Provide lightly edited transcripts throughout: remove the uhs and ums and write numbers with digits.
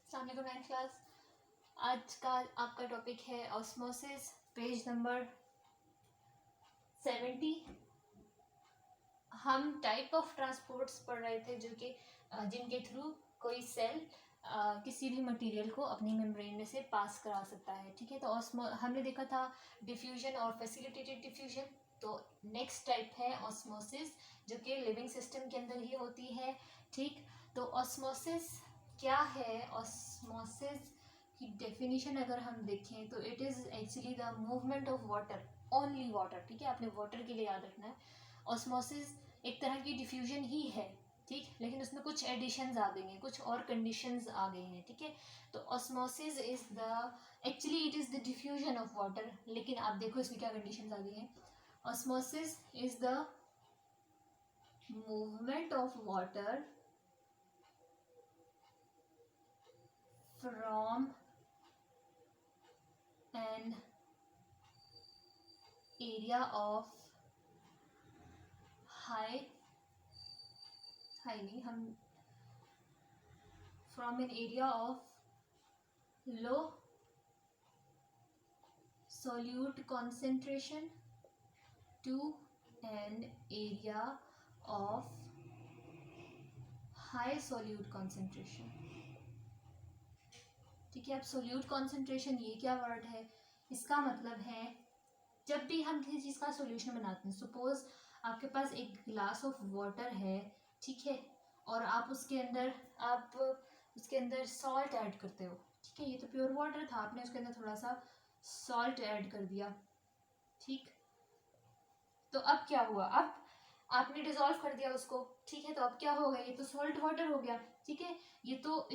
अस्सलाम वालेकुम 9th class. आज का आपका टॉपिक है ऑस्मोसिस, पेज नंबर 70। हम टाइप ऑफ ट्रांसपोर्ट्स पढ़ रहे थे जो कि जिनके थ्रू कोई सेल किसी भी मटेरियल को अपनी मेम्ब्रेन में से पास करा सकता है। ठीक है, तो हमने देखा था डिफ्यूजन और फैसिलिटेटेड डिफ्यूजन। तो नेक्स्ट टाइप है ऑस्मोसिस, जो कि लिविंग सिस्टम के अंदर ही होती है। ठीक, तो ऑस्मोसिस क्या है? ऑस्मोसिस की डेफिनेशन अगर हम देखें तो it is actually the movement of water, only water. ठीक है, आपने वाटर के लिए याद रखना है। ऑस्मोसिस एक तरह की डिफ्यूजन ही है, ठीक, लेकिन उसमें कुछ एडिशंस आ गई हैं, कुछ और कंडीशंस आ गई हैं। ठीक है, तो osmosis is the actually it is the diffusion of water, लेकिन आप देखो इसमें क्या कंडीशंस आ गई हैं। Osmosis is the movement of water from N area of high नहीं, हम from N area of low solute concentration to an area of high solute concentration। ठीक है, अब सोल्यूट कॉन्सेंट्रेशन ये क्या वर्ड है? इसका मतलब है जब भी हम किसी चीज़ का सॉल्यूशन बनाते हैं, सपोज आपके पास एक ग्लास ऑफ वाटर है, ठीक है, और आप उसके अंदर सॉल्ट ऐड करते हो। ठीक है, ये तो प्योर वाटर था, आपने उसके अंदर थोड़ा सा सॉल्ट ऐड कर दिया। ठीक, तो अब क्या हुआ? अब आपने डिसॉल्व कर दिया उसको। ठीक है, तो अब क्या हो गया? ये तो सॉल्ट वाटर हो गया। ठीक है, ये तो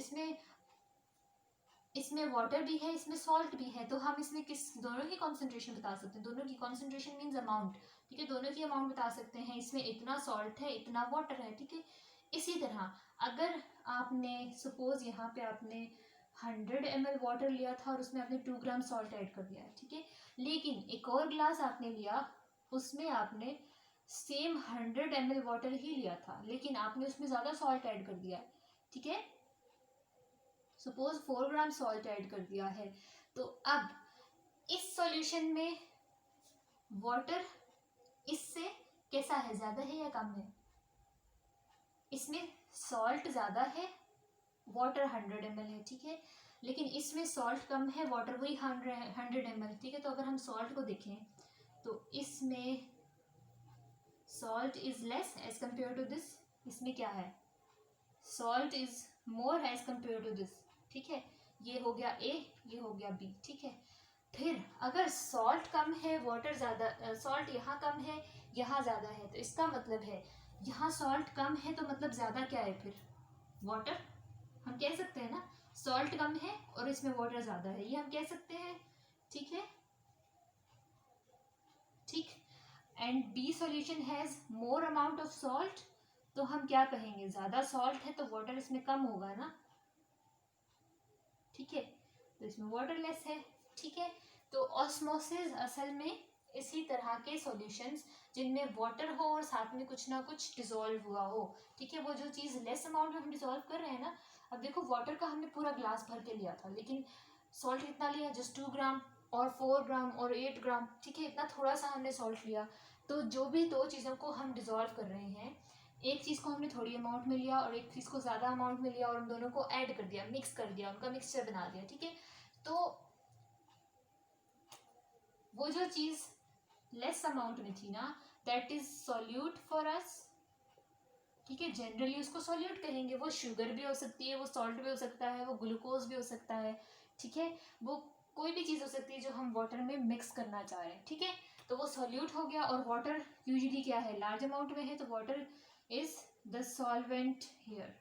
इसमें वाटर भी है, इसमें सॉल्ट भी है, तो हम इसमें दोनों की कॉन्सेंट्रेशन बता सकते हैं। दोनों की कॉन्सेंट्रेशन मीन्स अमाउंट। ठीक है, दोनों की अमाउंट बता सकते हैं, इसमें इतना सॉल्ट है, इतना वाटर है। ठीक है, इसी तरह अगर आपने सपोज यहाँ पे आपने 100 ml वाटर लिया था और उसमें आपने 2 ग्राम सॉल्ट ऐड कर दिया है। ठीक है, लेकिन एक और ग्लास आपने लिया, उसमें आपने सेम 100 ml वाटर ही लिया था, लेकिन आपने उसमें ज़्यादा सॉल्ट ऐड कर दिया है। ठीक है, सपोज 4 ग्राम सॉल्ट ऐड कर दिया है। तो अब इस सॉल्यूशन में वाटर इससे कैसा है? ज़्यादा है या कम है? इसमें सॉल्ट ज़्यादा है, वाटर 100 ml है। ठीक है, लेकिन इसमें सॉल्ट कम है, वाटर वही 100 ml। ठीक है, तो अगर हम सॉल्ट को देखें तो इसमें salt is less as compare to this. इसमें क्या है? Salt is more as compare to this. ठीक है, ये हो गया ए, ये हो गया बी। ठीक है, फिर अगर सॉल्ट कम है, वाटर ज़्यादा, सॉल्ट यहाँ कम है, यहाँ ज़्यादा है, तो इसका मतलब है यहाँ सॉल्ट कम है, तो मतलब ज़्यादा क्या है फिर? वाटर। हम कह सकते हैं ना, सॉल्ट कम है और इसमें वाटर ज़्यादा है, ये हम कह सकते हैं। ठीक है, ठीक, and B solution has more amount of salt, तो हम क्या कहेंगे? ज़्यादा सॉल्ट है तो वाटर इसमें कम होगा ना। ठीक है, तो इसमें वाटर लेस है। ठीक है, तो ऑस्मोसिस असल में इसी तरह के सॉल्यूशंस जिनमें वाटर हो और साथ में कुछ ना कुछ डिसॉल्व हुआ हो। ठीक है, वो जो चीज़ लेस अमाउंट में हम डिसॉल्व कर रहे हैं ना, अब देखो वाटर का हमने पूरा ग्लास भर के लिया था, लेकिन सॉल्ट कितना लिया? जस्ट 2 ग्राम और 4 ग्राम और 8 ग्राम। ठीक है, इतना थोड़ा सा हमने सॉल्ट लिया। तो जो भी दो चीज़ों को हम डिसॉल्व कर रहे हैं, एक चीज़ को हमने थोड़ी अमाउंट में लिया और एक चीज़ को ज़्यादा अमाउंट में लिया, और उन दोनों को ऐड कर दिया, मिक्स कर दिया, उनका मिक्सचर बना दिया। ठीक है, तो वो जो चीज़ लेस अमाउंट में थी ना, that is solute for us. ठीक है, जनरली उसको सॉल्यूट कहेंगे। वो शुगर भी हो सकती है, वो सॉल्ट भी हो सकता है, वो ग्लूकोज भी हो सकता है। ठीक है, वो कोई भी चीज़ हो सकती है जो हम वाटर में मिक्स करना चाह रहे हैं। ठीक है, तो वो सॉल्यूट हो गया, और वाटर यूजुअली क्या है? लार्ज अमाउंट में है, तो water is the solvent here.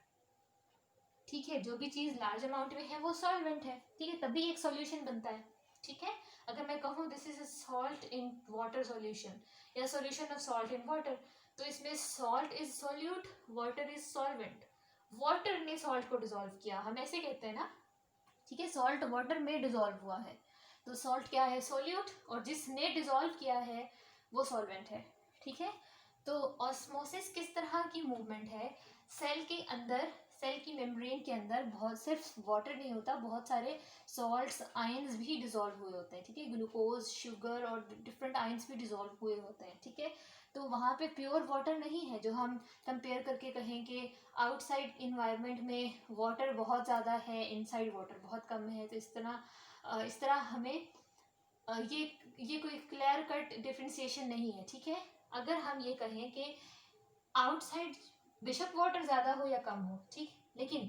ठीक है, जो भी चीज़ लार्ज अमाउंट में है वो सॉल्वेंट है। ठीक है, तभी एक सॉल्यूशन बनता है। ठीक है, अगर मैं कहूँ this is a salt in water solution, या solution of salt in water, तो इसमें salt is solute, water is solvent. Water ने सॉल्ट को डिसॉल्व किया, हम ऐसे कहते हैं ना। ठीक है, सॉल्ट वाटर में डिसॉल्व हुआ है, तो सॉल्ट क्या है? सॉल्यूट, और जिसने डिसॉल्व किया है वो सॉल्वेंट है। ठीक है, तो ऑस्मोसिस किस तरह की मूवमेंट है? सेल के अंदर सेल की मेम्ब्रेन के अंदर बहुत सिर्फ वाटर नहीं होता, बहुत सारे सॉल्ट्स, आयंस भी डिजोल्व हुए होते हैं, ठीक है, ग्लूकोज, शुगर और डिफरेंट आयंस भी डिजोल्व हुए होते हैं, ठीक है। तो वहाँ पे प्योर वाटर नहीं है जो हम कंपेयर करके कहें कि आउटसाइड इन्वायरमेंट में वाटर बहुत ज़्यादा है, इनसाइड वाटर बहुत कम है। तो इस तरह हमें ये कोई क्लियर कट डिफरेंशिएशन नहीं है, ठीक है। अगर हम ये कहें कि आउटसाइड बेशक वाटर ज़्यादा हो या कम हो, ठीक, लेकिन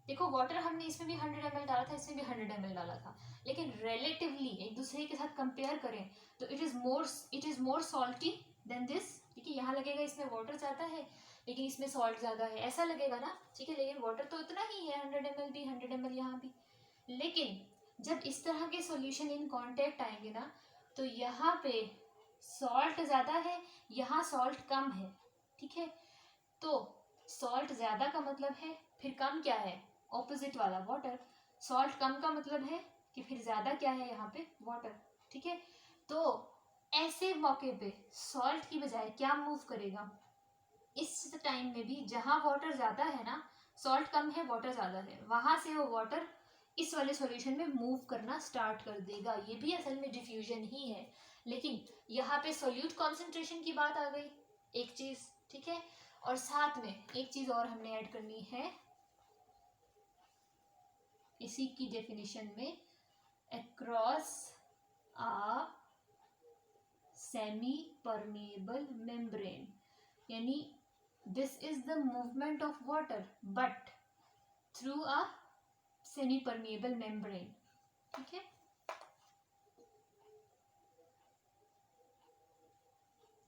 देखो वाटर हमने इसमें भी 100 ml डाला था, इसमें भी 100 ml डाला था, लेकिन रिलेटिवली एक दूसरे के साथ कंपेयर करें तो it is more salty than this, ठीक है। यहाँ लगेगा इसमें वाटर ज़्यादा है लेकिन इसमें सॉल्ट ज़्यादा है, ऐसा लगेगा ना, ठीक है। लेकिन वाटर तो उतना ही है, 100 ml भी, 100 ml यहाँ भी। लेकिन जब इस तरह के सॉल्यूशन इन कांटेक्ट आएंगे ना, तो यहाँ पे सॉल्ट ज़्यादा है, यहाँ सॉल्ट कम है, ठीक है। तो सॉल्ट ज़्यादा का मतलब है फिर कम क्या है, ऑपोजिट वाला वाटर। सॉल्ट कम का मतलब है कि फिर ज़्यादा क्या है यहाँ पे, वाटर, ठीक है। तो ऐसे मौके पे सॉल्ट की बजाय क्या मूव करेगा, इस टाइम में भी जहाँ वाटर ज़्यादा है ना, सॉल्ट कम है वाटर ज़्यादा है, वहाँ से वो वाटर इस वाले सॉल्यूशन में मूव करना स्टार्ट कर देगा। ये भी असल में डिफ्यूजन ही है, लेकिन यहाँ पे सोल्यूट कॉन्सेंट्रेशन की बात आ गई एक चीज़, ठीक है। और साथ में एक चीज़ और हमने ऐड करनी है इसी की डेफिनेशन में, अक्रॉस आ सेमी परमेबल मेम्ब्रेन, यानी this is the movement of water but through a semi permeable membrane, ठीक है।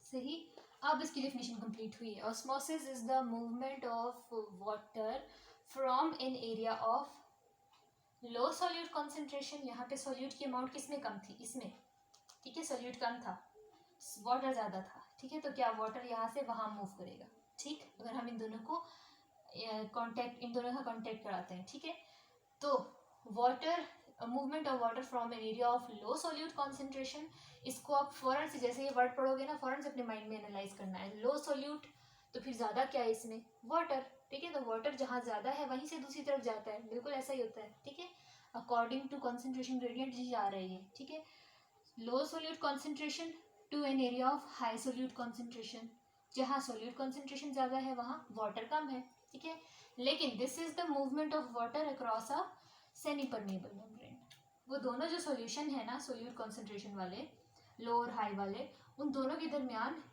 सही, अब इसकी डेफिनेशन कंप्लीट हुई है। Osmosis is the movement of water from N area of low solute concentration, यहाँ पे सोल्यूट की अमाउंट किसमें कम थी, इसमें, ठीक है, सोल्यूट कम था, वाटर ज़्यादा था, ठीक है। तो क्या वाटर यहाँ से वहाँ मूव करेगा, ठीक, अगर हम इन दोनों को इन दोनों का कॉन्टेक्ट कराते हैं, ठीक है। तो water, movement of water from N area of low solute concentration, इसको आप फौरन से जैसे ये वर्ड पढ़ोगे ना, फौरन से अपने माइंड में एनालाइज करना है। लो सोल्यूट तो फिर ज़्यादा क्या है इसमें, वाटर, ठीक है। तो वाटर जहाँ ज़्यादा है वहीं से दूसरी तरफ जाता है, बिल्कुल ऐसा ही होता है, ठीक है, अकॉर्डिंग टू कॉन्सेंट्रेशन ग्रेडियंट जी आ रही है, ठीक है। Low solute concentration to an area of high solute concentration, जहाँ सोल्यूट कॉन्सेंट्रेशन ज़्यादा है वहाँ वाटर कम है, ठीक है। लेकिन this is the movement of water across a semi permeable membrane. वो दोनों जो सॉल्यूशन है ना, सोल्यूट कॉन्सेंट्रेशन वाले, लो और हाई वाले, उन दोनों के दरमियान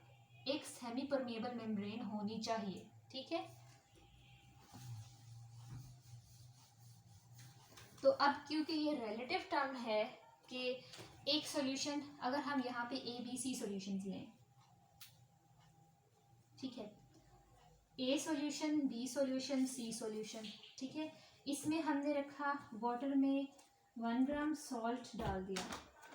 एक सेमी परमेबल मेम्ब्रेन होनी चाहिए, ठीक है। तो अब क्योंकि ये रिलेटिव टर्म है कि एक सॉल्यूशन, अगर हम यहाँ पे ए बी सी सॉल्यूशन लें, ठीक है, A solution, B solution, C solution, ठीक है। इसमें हमने रखा वाटर में 1 ग्राम सॉल्ट डाल दिया,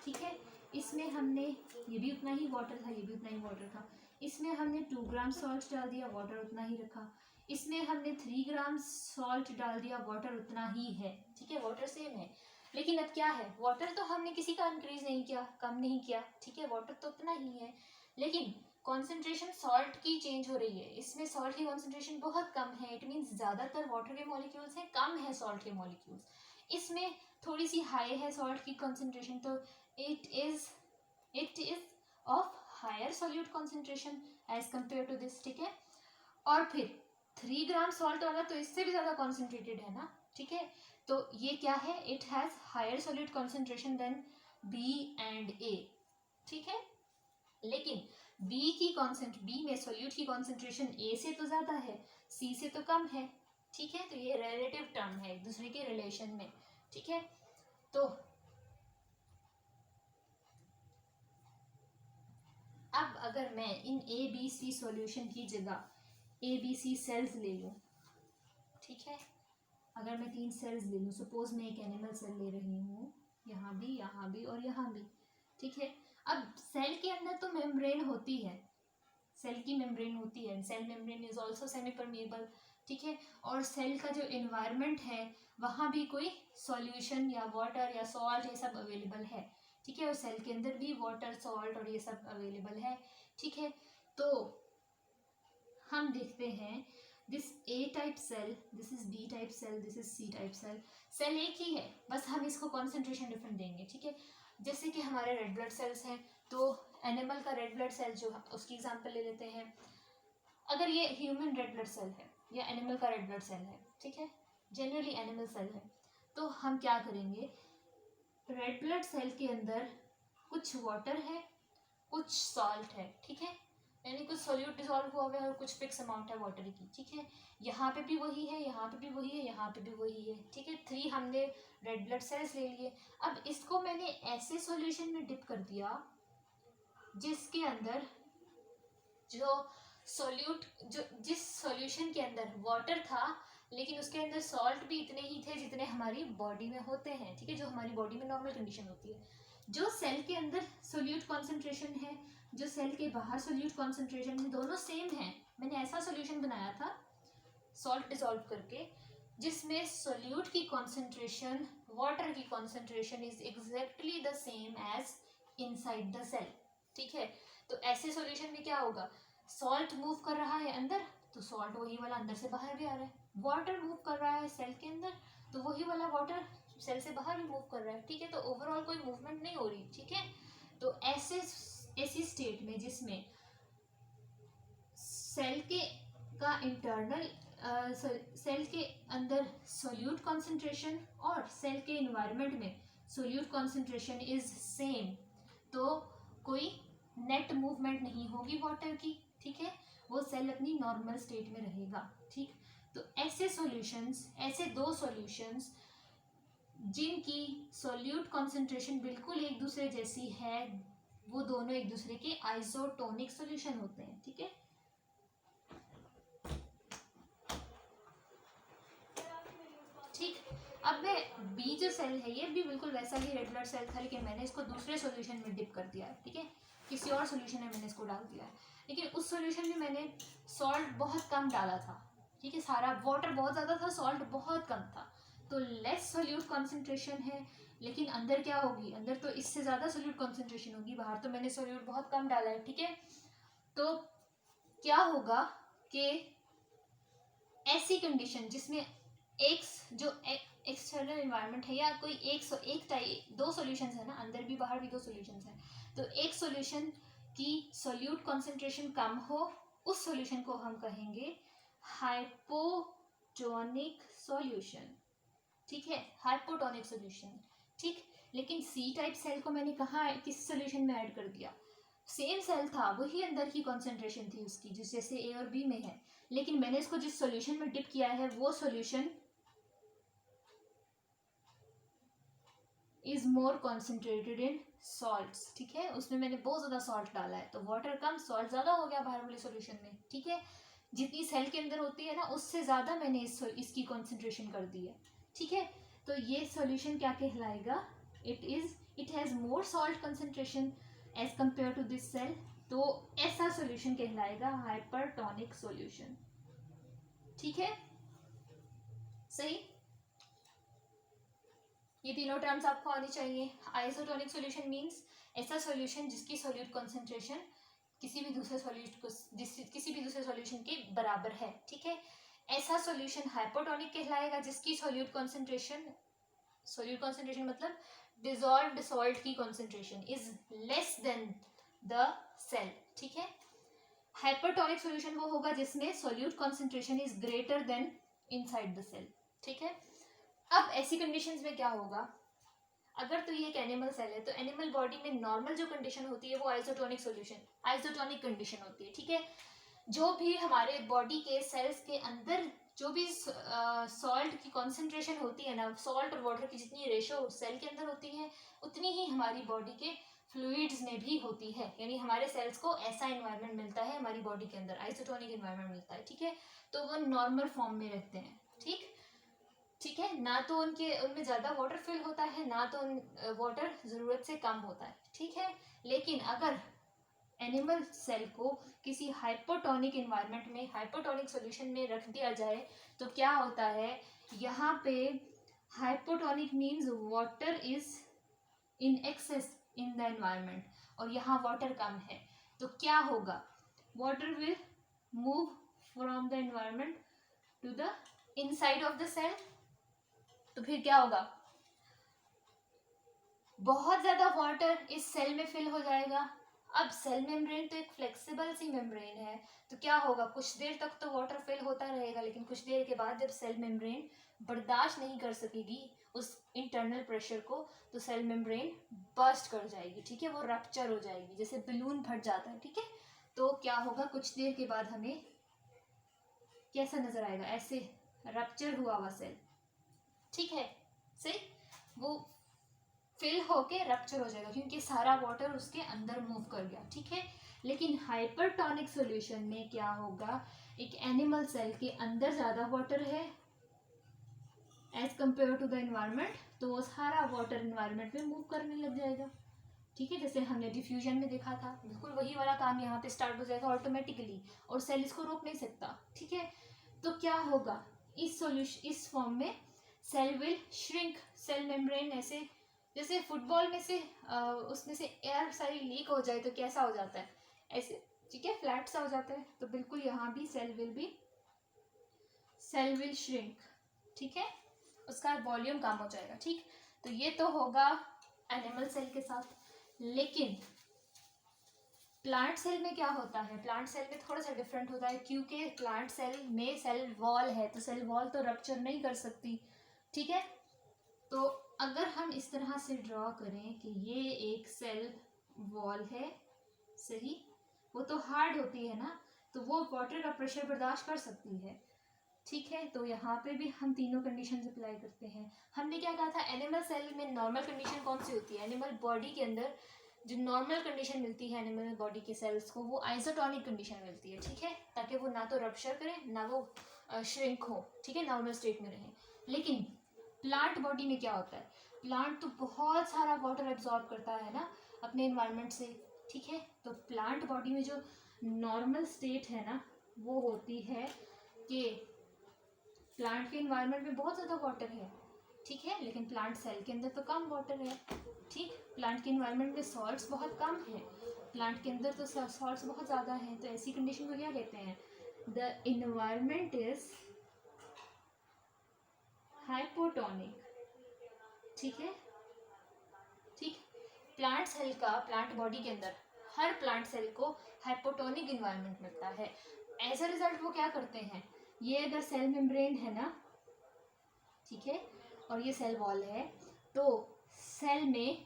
ठीक है। इसमें हमने, ये भी उतना ही वाटर था, ये भी उतना ही वाटर था, इसमें हमने 2 ग्राम सॉल्ट डाल दिया, वाटर उतना ही रखा। इसमें हमने 3 ग्राम सॉल्ट डाल दिया, वाटर उतना ही है, ठीक है, वाटर सेम है। लेकिन अब क्या है, वाटर तो हमने किसी का इंक्रीज नहीं किया, कम नहीं किया, ठीक है, वाटर तो उतना ही है, लेकिन कॉन्सेंट्रेशन सॉल्ट की चेंज हो रही है। इसमें सॉल्ट की कॉन्सेंट्रेशन बहुत कम है, इट मीन्स ज़्यादातर वाटर के मॉलिक्यूल्स हैं, कम है सॉल्ट के मॉलिक्यूल्स। इसमें थोड़ी सी हाई है सॉल्ट की कॉन्सेंट्रेशन, तो it is of higher solute concentration as compare to this, ठीक है। और फिर 3 ग्राम सॉल्ट वाला तो इससे भी ज़्यादा कॉन्सेंट्रेटेड है ना, ठीक है। तो ये क्या है, it has higher solute concentration than B and A, ठीक है। लेकिन बी में सोल्यूट की कॉन्सेंट्रेशन ए से तो ज़्यादा है, सी से तो कम है, ठीक है। तो ये रिलेटिव टर्म है एक दूसरे के रिलेशन में, ठीक है। तो अब अगर मैं इन ए बी सी सॉल्यूशन की जगह ए बी सी सेल्स ले लूँ, ठीक है, अगर मैं 3 सेल्स ले लूँ, सपोज मैं एक एनिमल सेल ले रही हूँ, यहाँ भी और यहाँ भी, ठीक है। अब सेल के अंदर तो मेम्ब्रेन होती है, सेल की मेम्ब्रेन होती है, cell membrane is also semi permeable, ठीक है। और सेल का जो एनवायरनमेंट है वहाँ भी कोई सॉल्यूशन या वाटर या सॉल्ट ये सब अवेलेबल है, ठीक है। और सेल के अंदर भी वाटर, सॉल्ट और ये सब अवेलेबल है, ठीक है। तो हम देखते हैं this A type cell, this is B type cell, this is C type cell. Cell एक ही है, बस हम इसको कॉन्सेंट्रेशन डिफरेंट देंगे, ठीक है। जैसे कि हमारे रेड ब्लड सेल्स हैं, तो एनिमल का रेड ब्लड सेल जो, उसकी एग्जांपल ले लेते हैं। अगर ये ह्यूमन रेड ब्लड सेल है या एनिमल का रेड ब्लड सेल है, ठीक है, जनरली एनिमल सेल है, तो हम क्या करेंगे, रेड ब्लड सेल के अंदर कुछ वाटर है, कुछ सॉल्ट है, ठीक है, यानी कुछ सोल्यूट डिसॉल्व हुआ हुआ है और कुछ फिक्स अमाउंट है वाटर की, ठीक है। यहाँ पे भी वही है, यहाँ पे भी वही है, यहाँ पे भी वही है, ठीक है। 3 हमने रेड ब्लड सेल्स ले लिए। अब इसको मैंने ऐसे सॉल्यूशन में डिप कर दिया जिसके अंदर जो सोल्यूट, जो जिस सॉल्यूशन के अंदर वाटर था लेकिन उसके अंदर सॉल्ट भी इतने ही थे जितने हमारी बॉडी में होते हैं, ठीक है, जो हमारी बॉडी में नॉर्मल कंडीशन होती है। जो सेल के अंदर सोल्यूट कॉन्सेंट्रेशन है, जो सेल के बाहर सोल्यूट कॉन्सेंट्रेशन है, दोनों सेम है। मैंने ऐसा सोल्यूशन बनाया था सॉल्ट डिसॉल्व करके जिसमें सोल्यूट की कॉन्सेंट्रेशन, वाटर की concentration is exactly the same as inside the cell, ठीक है। तो ऐसे सॉल्यूशन में क्या होगा, सॉल्ट मूव कर रहा है अंदर, तो सॉल्ट वही वाला अंदर से बाहर भी आ रहा है। वाटर मूव कर रहा है सेल के अंदर, तो वही वाला वाटर सेल से बाहर भी मूव कर रहा है, ठीक है। तो ओवरऑल कोई मूवमेंट नहीं हो रही, ठीक है। तो ऐसी स्टेट में जिसमें सेल के का इंटरनल सेल के अंदर सोल्यूट कॉन्सेंट्रेशन और सेल के इन्वायरमेंट में सोल्यूट कॉन्सेंट्रेशन इज सेम, तो कोई नेट मूवमेंट नहीं होगी वाटर की, ठीक है, वो सेल अपनी नॉर्मल स्टेट में रहेगा, ठीक। तो ऐसे सॉल्यूशंस, ऐसे 2 सॉल्यूशंस जिनकी सोल्यूट कॉन्सेंट्रेशन बिल्कुल एक दूसरे जैसी है, वो दोनों एक दूसरे के आइसोटोनिक सॉल्यूशन होते हैं, ठीक है। ठीक, अब मैं बी जो सेल है ये भी बिल्कुल वैसा ही रेड ब्लड सेल था, लेकिन मैंने इसको दूसरे सॉल्यूशन में डिप कर दिया है, ठीक है, किसी और सॉल्यूशन में मैंने इसको डाल दिया है। लेकिन उस सॉल्यूशन में मैंने सॉल्ट बहुत कम डाला था, ठीक है, सारा वाटर बहुत ज़्यादा था, सॉल्ट बहुत कम था, तो लेस सोल्यूट कॉन्सेंट्रेशन है। लेकिन अंदर क्या होगी, अंदर तो इससे ज़्यादा सोल्यूट कॉन्सेंट्रेशन होगी, बाहर तो मैंने सोल्यूट बहुत कम डाला है, ठीक है। तो क्या होगा कि ऐसी कंडीशन जिसमें एक जो एक्सटर्नल इन्वायरमेंट है या कोई एक टाइप 2 सॉल्यूशंस है ना, अंदर भी बाहर भी 2 सॉल्यूशंस हैं, तो एक सॉल्यूशन की सोल्यूट कॉन्सेंट्रेशन कम हो, उस सॉल्यूशन को हम कहेंगे हाइपोटोनिक सॉल्यूशन, ठीक है, हाइपोटोनिक सॉल्यूशन, ठीक। लेकिन सी टाइप सेल को मैंने कहा किस सॉल्यूशन में ऐड कर दिया, सेम सेल था, वही अंदर की कॉन्सेंट्रेशन थी उसकी जिस जैसे ए और बी में है, लेकिन मैंने इसको जिस सॉल्यूशन में डिप किया है वो solution is more concentrated in salts, ठीक है, उसमें मैंने बहुत ज़्यादा सॉल्ट डाला है, तो वाटर कम सॉल्ट ज़्यादा हो गया बाहर वाले सॉल्यूशन में, ठीक है। जितनी सेल के अंदर होती है ना उससे ज़्यादा मैंने इसकी कॉन्सेंट्रेशन कर दी है, ठीक है। तो ये सॉल्यूशन क्या कहलाएगा, it has more salt concentration as compare to this cell, तो ऐसा सॉल्यूशन कहलाएगा हाइपरटोनिक सॉल्यूशन, ठीक है, सही। ये तीनों टर्म्स आपको आनी चाहिए। आइसोटोनिक सॉल्यूशन मींस ऐसा सॉल्यूशन जिसकी सोल्यूट कॉन्सेंट्रेशन किसी भी दूसरे सॉल्यूशन के बराबर है, ठीक है। ऐसा सॉल्यूशन हाइपोटोनिक कहलाएगा जिसकी सोल्यूट कॉन्सेंट्रेशन मतलब डिसॉल्व्ड सॉल्ट की concentration is less than the cell, ठीक है। हाइपरटोनिक सॉल्यूशन वो होगा जिसमें solute concentration is greater than inside the cell, ठीक है। अब ऐसी कंडीशंस में क्या होगा, अगर तो ये एक एनिमल सेल है तो एनिमल बॉडी में नॉर्मल जो कंडीशन होती है वो आइसोटोनिक कंडीशन होती है, ठीक है। जो भी हमारे बॉडी के सेल्स के अंदर जो भी सॉल्ट की कॉन्सेंट्रेशन होती है ना, सॉल्ट और वाटर की जितनी रेशो सेल के अंदर होती है उतनी ही हमारी बॉडी के फ्लूइड्स में भी होती है, यानी हमारे सेल्स को ऐसा इन्वायरमेंट मिलता है हमारी बॉडी के अंदर, आइसोटोनिक इन्वायरमेंट मिलता है, ठीक है। तो वो नॉर्मल फॉर्म में रहते हैं, ठीक है, ना तो उनमें ज़्यादा वाटर फिल होता है, ना तो वाटर ज़रूरत से कम होता है, ठीक है। लेकिन अगर एनिमल सेल को किसी हाइपोटोनिक इन्वायरमेंट में, हाइपोटोनिक सॉल्यूशन में रख दिया जाए तो क्या होता है, यहाँ पे hypotonic means water is in excess in the environment और यहाँ वाटर कम है, तो क्या होगा, water will move from the environment to the inside of the cell, तो फिर क्या होगा, बहुत ज्यादा वाटर इस सेल में फिल हो जाएगा। अब सेल मेम्ब्रेन तो एक फ्लेक्सिबल सी मेम्ब्रेन है, तो क्या होगा, कुछ देर तक तो वाटर फिल होता रहेगा, लेकिन कुछ देर के बाद जब सेल मेम्ब्रेन बर्दाश्त नहीं कर सकेगी उस इंटरनल प्रेशर को, तो सेल मेम्ब्रेन बर्स्ट कर जाएगी, ठीक है, वो रप्चर हो जाएगी, जैसे बलून फट जाता है, ठीक है। तो क्या होगा, कुछ देर के बाद हमें कैसा नजर आएगा, ऐसे रप्चर हुआ हुआ सेल, ठीक है, सही, वो फिल होके रप्चर हो जाएगा क्योंकि सारा वाटर उसके अंदर मूव कर गया, ठीक है। लेकिन हाइपरटोनिक सॉल्यूशन में क्या होगा, एक एनिमल सेल के अंदर ज्यादा वाटर है as compare to the environment, तो वो सारा वाटर एनवायरनमेंट में मूव करने लग जाएगा, ठीक है, जैसे हमने डिफ्यूजन में देखा था, बिल्कुल वही वाला काम यहाँ पे स्टार्ट हो जाएगा ऑटोमेटिकली, और सेल इसको रोक नहीं सकता, ठीक है। तो क्या होगा, इस सॉल्यूशन, इस फॉर्म में cell will shrink, cell membrane ऐसे जैसे फुटबॉल में से उसमें से एयर सारी लीक हो जाए तो कैसा हो जाता है, ऐसे, ठीक है, फ्लैट सा हो जाता है, तो बिल्कुल यहाँ भी सेल विल श्रिंक, ठीक है, उसका वॉल्यूम कम हो जाएगा, ठीक। तो ये तो होगा एनिमल सेल के साथ। लेकिन प्लांट सेल में क्या होता है, प्लांट सेल में थोड़ा सा डिफरेंट होता है, क्योंकि प्लांट सेल में सेल वॉल है, तो सेल वॉल तो रप्चर नहीं कर सकती, ठीक है। तो अगर हम इस तरह से ड्रॉ करें कि ये एक सेल वॉल है, सही, वो तो हार्ड होती है ना, तो वो वाटर का प्रेशर बर्दाश्त कर सकती है, ठीक है। तो यहाँ पे भी हम तीनों कंडीशन अप्लाई करते हैं। हमने क्या कहा था, एनिमल सेल में नॉर्मल कंडीशन कौन सी होती है, एनिमल बॉडी के अंदर जो नॉर्मल कंडीशन मिलती है एनिमल बॉडी के सेल्स को, वो आइसोटोनिक कंडीशन मिलती है, ठीक है, ताकि वो ना तो रप्चर करे ना वो श्रिंक हो, ठीक है, नॉर्मल स्टेट में रहे। लेकिन प्लांट बॉडी में क्या होता है, प्लांट तो बहुत सारा वाटर एब्जॉर्ब करता है ना अपने एनवायरनमेंट से, ठीक है। तो प्लांट बॉडी में जो नॉर्मल स्टेट है ना, वो होती है कि प्लांट के एनवायरनमेंट में बहुत ज़्यादा वाटर है, ठीक है, लेकिन प्लांट सेल के अंदर तो कम वाटर है, ठीक, प्लांट के एनवायरनमेंट में सॉल्ट्स बहुत कम है, प्लांट के अंदर तो सॉल्ट्स बहुत ज़्यादा हैं, तो ऐसी कंडीशन को क्या कहते हैं, द इन्वायरमेंट इज हाइपोटोनिक, ठीक है, ठीक। प्लांट सेल का, प्लांट बॉडी के अंदर हर प्लांट सेल को हाइपोटोनिक इन्वायरमेंट मिलता है। एज अ रिजल्ट वो क्या करते हैं, ये अगर सेल मेम्ब्रेन है ना, ठीक है, और ये सेल वॉल है, तो सेल में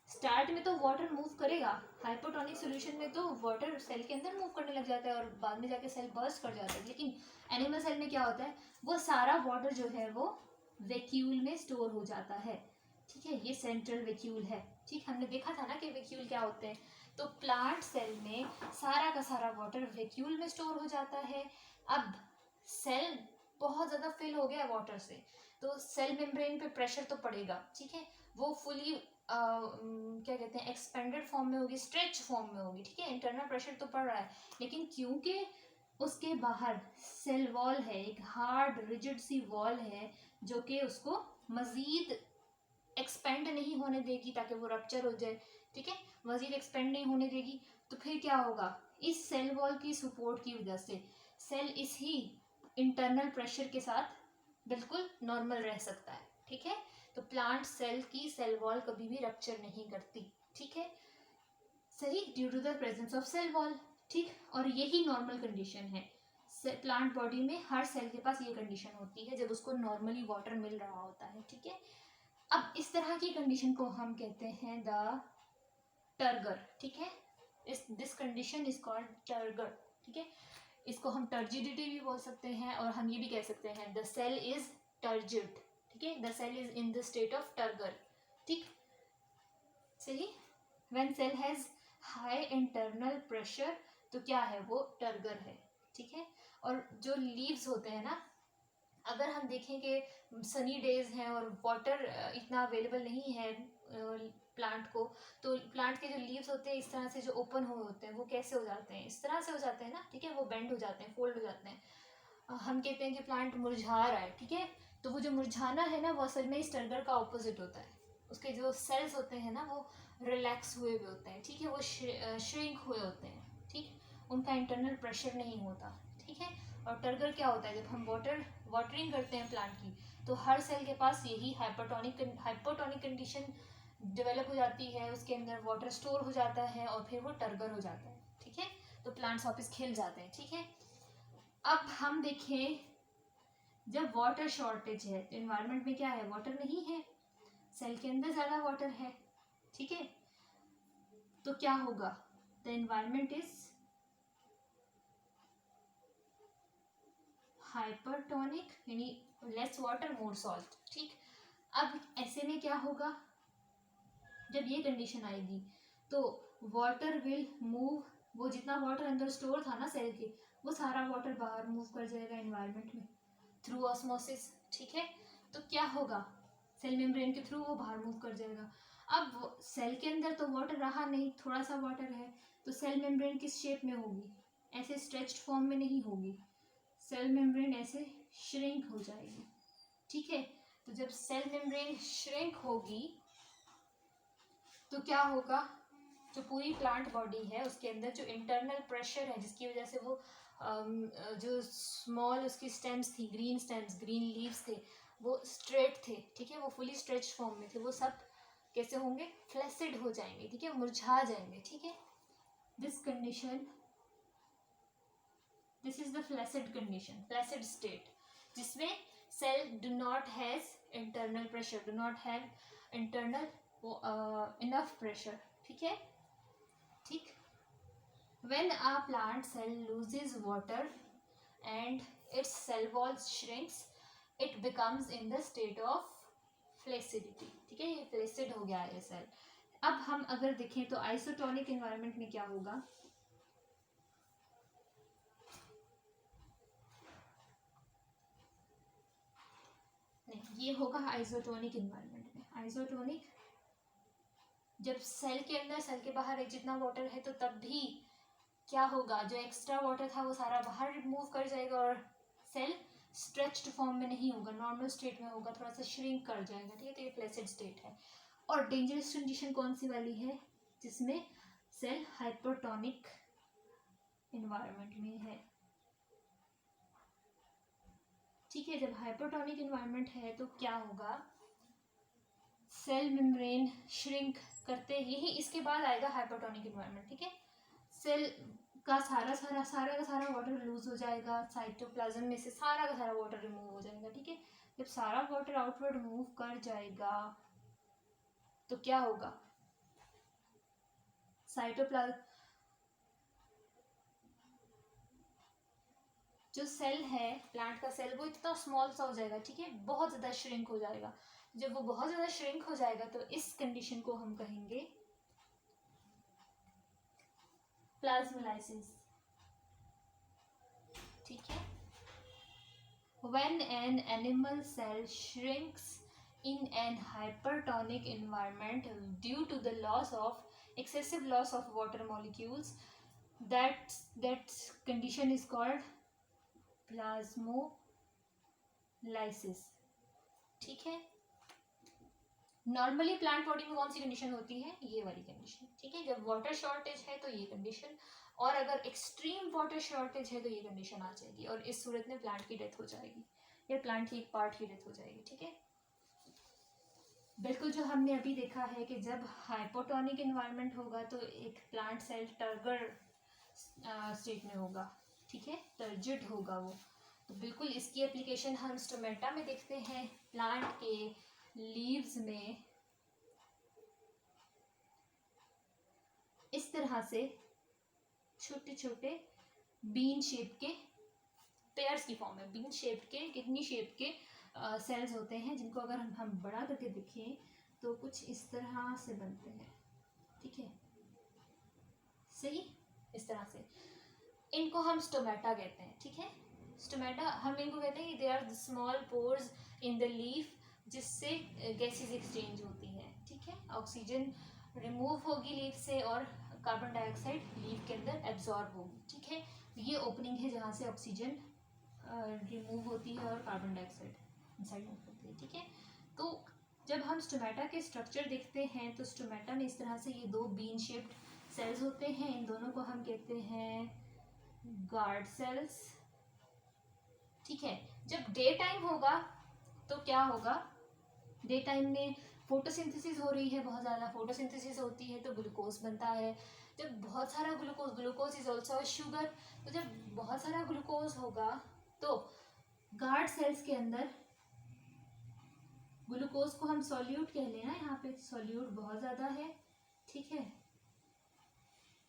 स्टार्ट में तो वाटर मूव करेगा, हाइपोटोनिक सॉल्यूशन में तो वाटर सेल के अंदर मूव करने लग जाता है और बाद में जाके सेल बर्स्ट कर जाता है। लेकिन एनिमल सेल में क्या होता है, वो सारा वाटर जो है वो वैक्यूल में स्टोर हो जाता है, ठीक है, ये सेंट्रल वैक्यूल है, ठीक, हमने देखा था ना कि वैक्यूल क्या होते हैं। तो प्लांट सेल में सारा का सारा वाटर वैक्यूल में स्टोर हो जाता है। अब सेल बहुत ज़्यादा फिल हो गया वाटर से, तो सेल मेम्ब्रेन पे प्रेशर तो पड़ेगा, ठीक है, वो फुली क्या कहते हैं, एक्सपेंडेड फॉर्म में होगी, स्ट्रेच फॉर्म में होगी, ठीक है, इंटरनल प्रेशर तो पड़ रहा है, लेकिन क्योंकि उसके बाहर सेल वॉल है, एक हार्ड रिजिड सी वॉल है जो कि उसको मजीद एक्सपेंड नहीं होने देगी ताकि वो रप्चर हो जाए, ठीक है, मजीद एक्सपेंड नहीं होने देगी, तो फिर क्या होगा, इस सेल वॉल की सपोर्ट की वजह से सेल इस ही इंटरनल प्रेशर के साथ बिल्कुल नॉर्मल रह सकता है, ठीक है। तो प्लांट सेल की सेल वॉल कभी भी रप्चर नहीं करती, ठीक है, सही, due to the presence of cell wall, ठीक, और यही नॉर्मल कंडीशन है, प्लांट बॉडी में हर सेल के पास ये कंडीशन होती है जब उसको नॉर्मली वाटर मिल रहा होता है, ठीक है। अब इस तरह की कंडीशन को हम कहते हैं द टर्गर, ठीक है, this condition is called turgor, ठीक है, इसको हम टर्जिडिटी भी बोल सकते हैं, और हम ये भी कह सकते हैं द सेल इज टर्जिड, ठीक है, the cell is in the state of turgor, ठीक, सही, when cell has high internal pressure, तो क्या है, वो टर्गर है, ठीक है। और जो लीव्स होते हैं ना, अगर हम देखें कि सनी डेज हैं और वाटर इतना अवेलेबल नहीं है प्लांट को, तो प्लांट के जो लीव्स होते हैं इस तरह से जो ओपन हुए होते हैं वो कैसे हो जाते हैं, इस तरह से हो जाते हैं ना, ठीक है, वो बेंड हो जाते हैं, फोल्ड हो जाते हैं, हम कहते हैं कि प्लांट मुरझा रहा है, ठीक है। तो वो जो मुरझाना है ना, वो असल में इस टर्गर का ऑपोजिट होता है, उसके जो सेल्स होते हैं ना वो रिलैक्स हुए हुए होते हैं, ठीक है, वो श्रिंक हुए होते हैं, ठीक, उनका इंटरनल प्रेशर नहीं होता, ठीक है, और टर्गर क्या होता है, जब हम वाटरिंग करते हैं प्लांट की तो हर सेल के पास यही हाइपोटोनिक कंडीशन डेवलप हो जाती है, उसके अंदर वाटर स्टोर हो जाता है और फिर वो टर्गर हो जाता है, ठीक है। तो प्लांट्स वापस खिल जाते हैं, ठीक है। अब हम देखें, जब वाटर शॉर्टेज है तो एनवायरनमेंट में क्या है, वाटर नहीं है, सेल के अंदर ज़्यादा वाटर है, ठीक है। तो क्या होगा, द एनवायरनमेंट इज हाइपरटोनिक, यानी लेस वाटर मोर सॉल्ट, ठीक। अब ऐसे में क्या होगा, जब ये कंडीशन आएगी तो वाटर विल मूव, वो जितना वाटर अंदर स्टोर था ना सेल के, वो सारा वाटर बाहर मूव कर जाएगा एनवायरनमेंट में थ्रू ऑस्मोसिस, ठीक है। तो क्या होगा, सेल मेम्ब्रेन के थ्रू वो बाहर मूव कर जाएगा। अब सेल के अंदर तो वाटर रहा नहीं, थोड़ा सा वाटर है, तो सेल मेम्ब्रेन किस शेप में होगी, ऐसे स्ट्रेच्ड फॉर्म में नहीं होगी, सेल मेम्ब्रेन ऐसे श्रिंक हो जाएगी, ठीक है। तो जब सेल मेम्ब्रेन श्रिंक होगी तो क्या होगा, जो पूरी प्लांट बॉडी है उसके अंदर जो इंटरनल प्रेशर है, जिसकी वजह से वो जो स्मॉल उसकी स्टेम्स थी, ग्रीन स्टेम्स, ग्रीन लीव्स थे, वो स्ट्रेट थे, ठीक है, वो फुली स्ट्रेच फॉर्म में थे, वो सब कैसे होंगे, फ्लैसिड हो जाएंगे, ठीक है, मुरझा जाएंगे, ठीक है। This condition, this is the flaccid condition, flaccid state, जिसमें cell do not has internal pressure, do not have internal enough pressure, ठीक है, ठीक। When a plant cell loses water and its cell walls shrinks, it becomes in the state of flaccidity, ठीक है, ये flaccid हो गया है cell. अब हम अगर देखें तो आइसोटोनिक एनवायरनमेंट में क्या होगा, नहीं ये होगा आइसोटोनिक एनवायरनमेंट में। आइसोटोनिक, जब सेल के अंदर सेल के बाहर एक जितना वाटर है तो तब भी क्या होगा, जो एक्स्ट्रा वाटर था वो सारा बाहर मूव कर जाएगा और सेल स्ट्रेच्ड फॉर्म में नहीं होगा, नॉर्मल स्टेट में होगा, थोड़ा सा श्रिंक कर जाएगा, ठीक है। तो ये फ्लैसिड स्टेट है। और डेंजरस कंडीशन कौन सी वाली है, जिसमें सेल हाइपरटोनिक एनवायरनमेंट में है, ठीक है। जब हाइपरटोनिक एनवायरनमेंट है तो क्या होगा, सेल मेम्ब्रेन श्रिंक करते ही इसके बाद आएगा हाइपरटोनिक एनवायरनमेंट, ठीक है। सेल का सारा वाटर लूज हो जाएगा, साइटोप्लाज्म में से सारा का सारा वाटर रिमूव हो जाएगा, ठीक है। जब सारा वाटर आउटवर्ड मूव कर जाएगा तो क्या होगा, साइटोप्लाज्म, जो सेल है प्लांट का सेल, वो इतना स्मॉल सा हो जाएगा, ठीक है, बहुत ज़्यादा श्रिंक हो जाएगा। जब वो बहुत ज़्यादा श्रिंक हो जाएगा तो इस कंडीशन को हम कहेंगे प्लाज्मोलाइसिस, ठीक है। When an animal cell shrinks in an hypertonic environment due to the excessive loss of water molecules, that condition is called plasmolysis, ठीक है। नॉर्मली प्लांट बॉडी में कौन सी कंडीशन होती है, ये वाली कंडीशन, ठीक है। जब वाटर शॉर्टेज है तो ये कंडीशन, और अगर एक्सट्रीम वाटर शॉर्टेज है तो ये कंडीशन आ जाएगी और इस सूरत में प्लांट की डेथ हो जाएगी या प्लांट की एक पार्ट की डेथ हो जाएगी, ठीक है। बिल्कुल जो हमने अभी देखा है कि जब हाइपोटोनिक एनवायरनमेंट होगा तो एक प्लांट सेल टर्गर स्टेट में होगा, ठीक है, टर्जिड होगा वो। तो बिल्कुल इसकी एप्लीकेशन हम स्टोमेटा में देखते हैं, प्लांट के लीव्स में इस तरह से छोटे छोटे बीन शेप के पेयर्स की फॉर्म में, बीन शेप के, किडनी शेप के सेल्स होते हैं, जिनको अगर हम बड़ा करके देखें तो कुछ इस तरह से बनते हैं, ठीक है, सही इस तरह से। इनको हम स्टोमेटा कहते हैं, ठीक है। स्टोमेटा हम इनको कहते हैं कि they are small pores in the leaf, जिससे गैसेस एक्सचेंज होती हैं, ठीक है। ऑक्सीजन रिमूव होगी लीफ से और कार्बन डाइऑक्साइड लीफ के अंदर एब्जॉर्ब होगी, ठीक है। ये ओपनिंग है जहाँ से ऑक्सीजन रिमूव होती है और कार्बन डाइऑक्साइड इनसाइड मूव होती है, ठीक है। तो जब हम स्टोमेटा के स्ट्रक्चर देखते हैं तो स्टोमेटा में इस तरह से ये दो बीन शेप्ड सेल्स होते हैं, इन दोनों को हम कहते हैं गार्ड सेल्स, ठीक है। जब डे टाइम होगा तो क्या होगा, डे टाइम में फोटोसिंथेसिस हो रही है, बहुत ज़्यादा फोटोसिंथेसिस होती है तो ग्लूकोज बनता है। जब बहुत सारा glucose, glucose is also a sugar, तो जब बहुत सारा ग्लूकोज होगा तो गार्ड सेल्स के अंदर ग्लूकोज को हम सॉल्यूट कह लेना, यहाँ पे सॉल्यूट बहुत ज़्यादा है, ठीक है,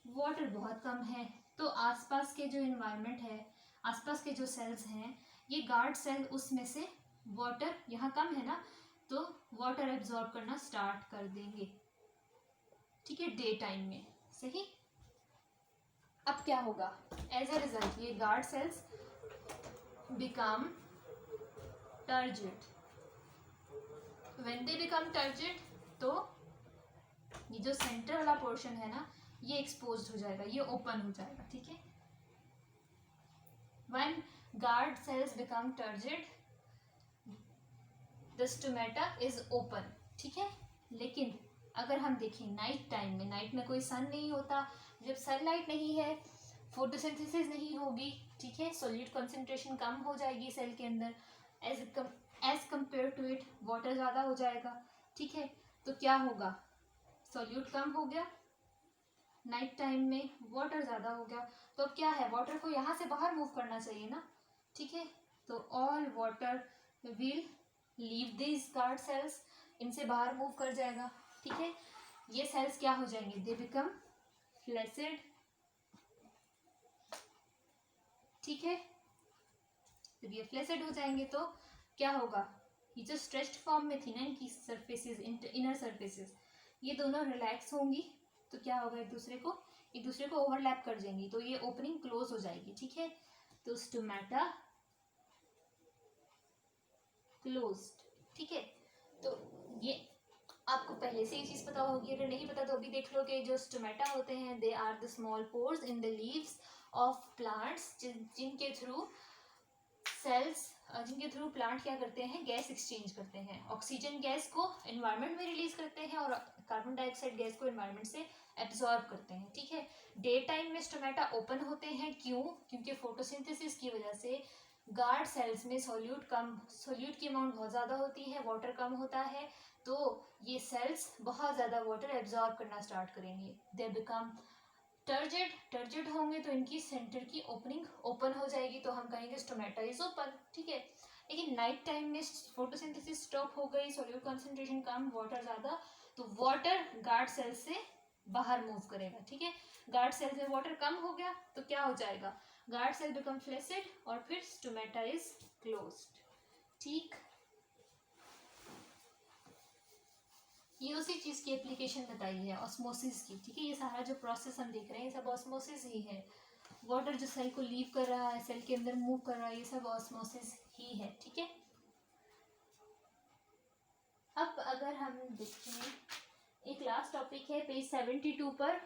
वाटर बहुत कम है। तो आसपास के जो इन्वायरमेंट है, आसपास के जो सेल्स हैं, ये गार्ड सेल उसमें से वाटर, यहाँ कम है ना, तो वाटर एब्जॉर्ब करना स्टार्ट कर देंगे, ठीक है, डे टाइम में। सही। अब क्या होगा, एज अ रिजल्ट ये guard cells become turgid. When they become turgid तो ये जो सेंटर वाला पोर्शन है ना, ये एक्सपोज हो जाएगा, ये ओपन हो जाएगा, ठीक है। When guard cells become turgid the stomata is open, ठीक है। लेकिन अगर हम देखें नाइट टाइम में, नाइट में कोई सन नहीं होता, जब सनलाइट नहीं है, फोटोसिंथेसिस नहीं होगी, ठीक है, सोल्यूट कंसंट्रेशन कम हो जाएगी सेल के अंदर, as compare to it water ज़्यादा हो जाएगा, ठीक है। तो क्या होगा, सोल्यूट कम हो गया, नाइट टाइम में वाटर ज़्यादा हो गया, तो अब क्या है, वाटर को यहाँ से बाहर मूव करना चाहिए ना, ठीक है। तो all water will leave this guard cells, इनसे बाहर मूव कर जाएगा, ठीक है। ये सेल्स क्या हो जाएंगे, दे बिकम फ्लैसिड, ठीक है। जब ये फ्लैसिड हो जाएंगे तो क्या होगा, ये जो स्ट्रेच्ड फॉर्म में थी ना इनकी सरफेसेस, इनर सरफेसेस, ये दोनों रिलैक्स होंगी, तो क्या होगा, एक दूसरे को ओवरलैप कर जाएंगी, तो ये ओपनिंग क्लोज हो जाएगी, ठीक है। तो स्टोमेटा क्लोज्ड, ठीक है। तो ये आपको पहले से ये चीज़ पता होगी, अगर नहीं पता तो अभी देख लो कि जो स्टोमेटा होते हैं they are the small pores in the leaves of plants, जिनके थ्रू सेल्स, जिनके थ्रू प्लांट क्या करते हैं, गैस एक्सचेंज करते हैं, ऑक्सीजन गैस को एनवायरनमेंट में रिलीज करते हैं और कार्बन डाइऑक्साइड गैस को एनवायरनमेंट से एब्जॉर्ब करते हैं, ठीक है। डे टाइम में स्टोमेटा ओपन होते हैं, क्यों, क्योंकि फोटोसिंथेसिस की वजह से गार्ड सेल्स में सोल्यूट की अमाउंट बहुत ज़्यादा होती है, वाटर कम होता है, तो ये सेल्स बहुत ज़्यादा वाटर एब्जॉर्ब करना स्टार्ट करेंगे, दे बिकम टर्जिड होंगे, तो इनकी सेंटर की ओपनिंग ओपन हो जाएगी, तो हम कहेंगे स्टोमेटा इज ओपन, ठीक है। लेकिन नाइट टाइम में फोटोसिंथेसिस स्टॉप हो गई, सोल्यूट कंसंट्रेशन कम, वाटर ज़्यादा, तो वाटर गार्ड सेल से बाहर मूव करेगा, ठीक है। गार्ड सेल में वाटर कम हो गया तो क्या हो जाएगा, गार्ड सेल बिकम फ्लैसिड और फिर स्टोमेटा इज क्लोज्ड, ठीक। ये उसी चीज़ की एप्लीकेशन बताई है, ऑस्मोसिस की, ठीक है। ये सारा जो प्रोसेस हम देख रहे हैं ये सब ऑस्मोसिस ही है, वाटर जो सेल को लीव कर रहा है, सेल के अंदर मूव कर रहा है, ये सब ऑस्मोसिस ही है, ठीक है। अब अगर हम देखें, एक लास्ट टॉपिक है पेज 72 पर,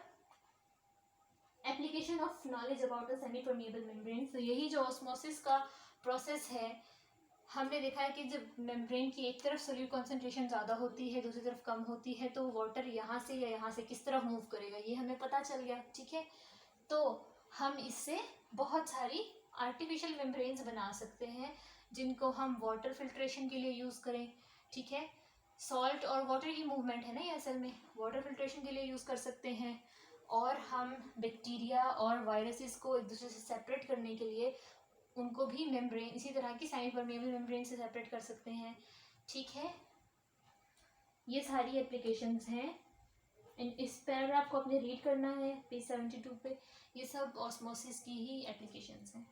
application of knowledge about the semi permeable membrane. तो यही जो ऑस्मोसिस का प्रोसेस है, हमने देखा है कि जब मेम्ब्रेन की एक तरफ सोल्यूट कॉन्सेंट्रेशन ज़्यादा होती है, दूसरी तरफ कम होती है, तो वाटर यहाँ से या यहाँ से किस तरफ मूव करेगा ये हमें पता चल गया, ठीक है। तो हम इससे बहुत सारी आर्टिफिशियल मेम्ब्रेन्स बना सकते हैं, जिनको हम वाटर फिल्ट्रेशन के लिए यूज़ करें, ठीक है। सॉल्ट और वाटर की मूवमेंट है ना ये असल में, वाटर फिल्ट्रेशन के लिए यूज़ कर सकते हैं, और हम बैक्टीरिया और वायरसेस को एक दूसरे से सेपरेट करने के लिए उनको भी मेम्ब्रेन, इसी तरह की सेमी परमिएबल मेम्ब्रेन से सेपरेट कर सकते हैं, ठीक है। ये सारी एप्लीकेशंस हैं, इस पैराग्राफ को आपने रीड करना है पेज 72 पे, ये सब ऑस्मोसिस की ही एप्लीकेशंस हैं।